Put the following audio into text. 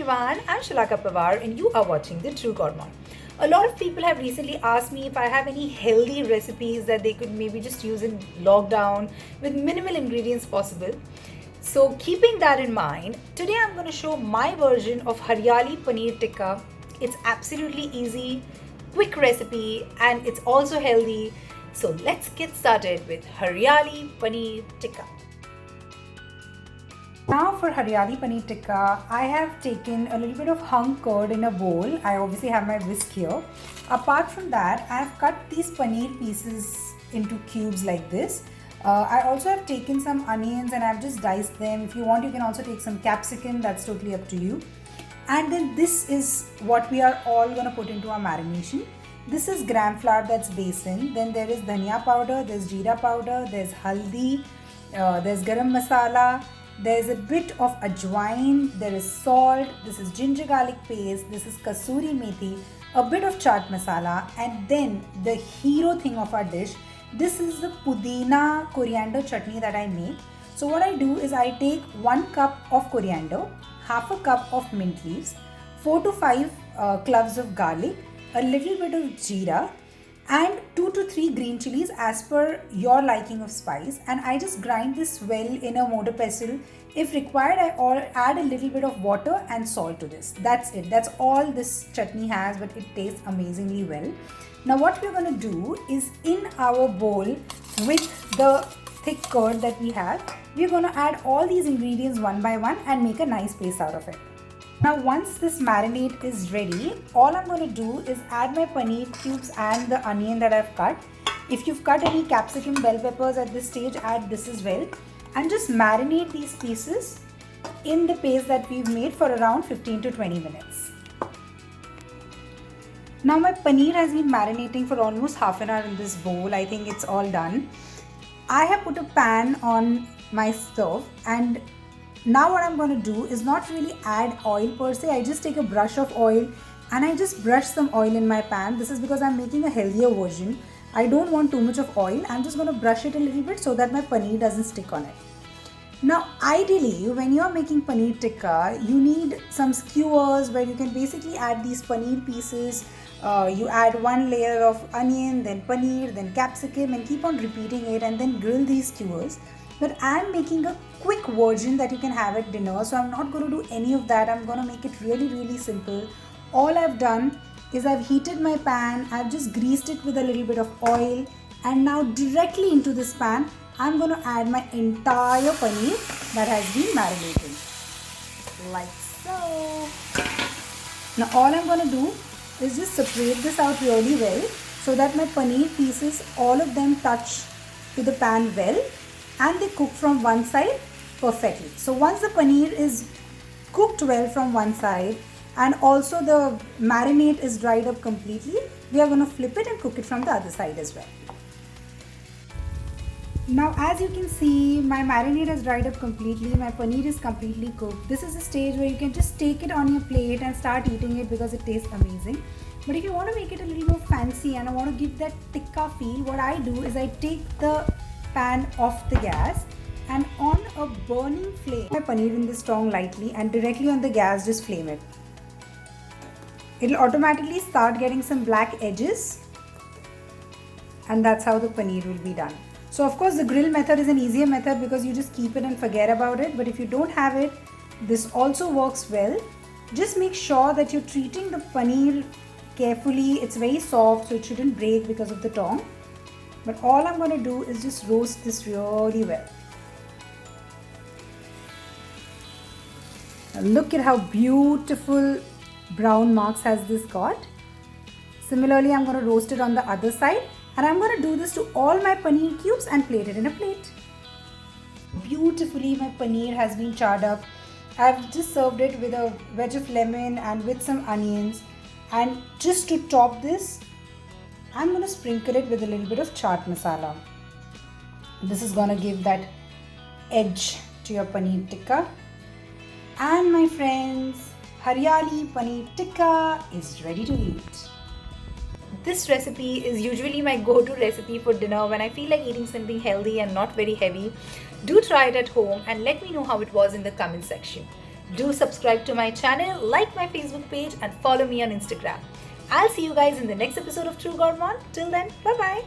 everyone, I'm Shalaka Pawar and you are watching The True Gourmand. A lot of people have recently asked me if I have any healthy recipes that they could maybe just use in lockdown with minimal ingredients possible. So keeping that in mind, today I'm going to show my version of Haryali Paneer Tikka. It's absolutely easy, quick recipe and it's also healthy. So let's get started with Haryali Paneer Tikka. Now for Haryali Paneer Tikka, I have taken a little bit of hung curd in a bowl. I obviously have my whisk here. Apart from that, I have cut these paneer pieces into cubes like this. I also have taken some onions and I've just diced them. If you want, you can also take some capsicum. That's totally up to you. And then this is what we are all going to put into our marination. This is gram flour, that's besan. Then there is dhania powder, there's jeera powder, there's haldi, there's garam masala. There's a bit of ajwain, there is salt, this is ginger garlic paste, this is kasuri methi, a bit of chaat masala, and then the hero thing of our dish, this is the pudina coriander chutney that I make. So what I do is I take 1 cup of coriander, half a cup of mint leaves, 4 to 5 cloves of garlic, a little bit of jeera, and 2 to 3 green chilies as per your liking of spice, and I just grind this well in a mortar pestle. If required, I add a little bit of water and salt to this. That's it. That's all this chutney has, but it tastes amazingly well. Now what we're going to do is in our bowl with the thick curd that we have, we're going to add all these ingredients one by one and make a nice paste out of it. Now once this marinade is ready, all I'm going to do is add my paneer cubes and the onion that I've cut. If you've cut any capsicum, bell peppers at this stage, add this as well. And just marinate these pieces in the paste that we've made for around 15 to 20 minutes. Now my paneer has been marinating for almost half an hour in this bowl. I think it's all done. I have put a pan on my stove, and now what I'm going to do is not really add oil per se. I just take a brush of oil and I just brush some oil in my pan. This is because I'm making a healthier version. I don't want too much of oil. I'm just going to brush it a little bit so that my paneer doesn't stick on it. Now ideally, when you're making paneer tikka, you need some skewers where you can basically add these paneer pieces. You add one layer of onion, then paneer, then capsicum, and keep on repeating it, and then grill these skewers. But I'm making a quick version that you can have at dinner, so I'm not going to do any of that. I'm going to make it really simple. All I've done is I've heated my pan, I've just greased it with a little bit of oil, and now directly into this pan I'm going to add my entire paneer that has been marinated, like so. Now all I'm going to do is just separate this out really well so that my paneer pieces, all of them touch to the pan well and they cook from one side perfectly. So once the paneer is cooked well from one side and also the marinade is dried up completely, we are going to flip it and cook it from the other side as well. Now as you can see, my marinade has dried up completely, my paneer is completely cooked. This is a stage where you can just take it on your plate and start eating it because it tastes amazing. But if you want to make it a little more fancy and I want to give that tikka feel, what I do is I take the pan off the gas and on a burning flame, my paneer in this tong lightly and directly on the gas just flame it. It'll automatically start getting some black edges, and that's how the paneer will be done. So of course the grill method is an easier method because you just keep it and forget about it, but if you don't have it, this also works well. Just make sure that you're treating the paneer carefully. It's very soft, so it shouldn't break because of the tong. But all I'm going to do is just roast this really well. Now look at how beautiful brown marks has this got. Similarly, I'm going to roast it on the other side, and I'm going to do this to all my paneer cubes and plate it in a plate. Beautifully, my paneer has been charred up. I've just served it with a wedge of lemon and with some onions, and just to top this, I'm going to sprinkle it with a little bit of chaat masala. This is going to give that edge to your paneer tikka. And my friends, Haryali Paneer Tikka is ready to eat. This recipe is usually my go-to recipe for dinner when I feel like eating something healthy and not very heavy. Do try it at home and let me know how it was in the comment section. Do subscribe to my channel, like my Facebook page, and follow me on Instagram. I'll see you guys in the next episode of True Gourmand. Till then, bye bye.